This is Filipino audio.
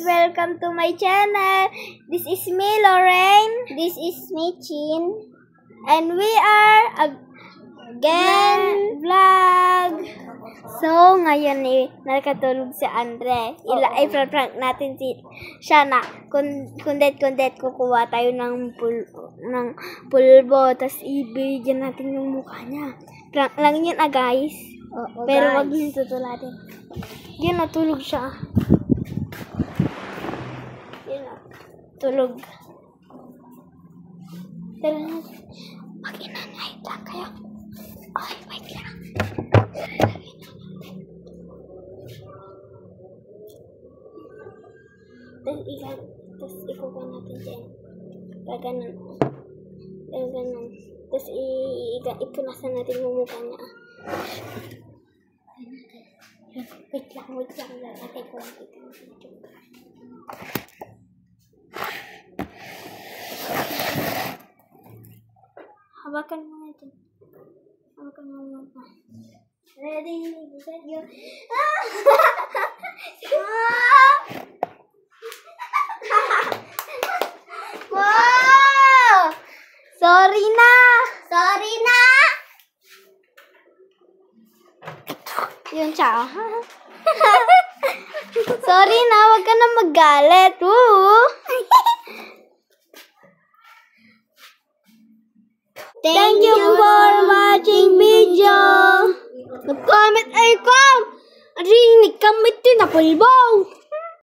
Welcome to my channel. This is me, Lorraine. This is me, Chin. And we are again vlog. So, ngayon nakatulog si Andre. I-prank natin siya na kundet kukuha tayo ng pulbo, tapos ibigyan natin yung mukha niya. Prank lang yun guys. Pero wag niyo tutulatin. Yun, natulog siya. Tulog. Pero mag-inanay lang kayo. Okay, wait lang. Tapos ikuha natin dyan. Gaganon. Tapos ipunasan natin yung mukha niya. Wait lang. Lalagay ko lang dito. Hawakan mo natin. Ready, set, go. Wow! Sorry na! Yun siya. Sorry na, wag ka na magalit. Thank you for watching video. Nag-comment ay ko. Rinig kamit din na pulbo.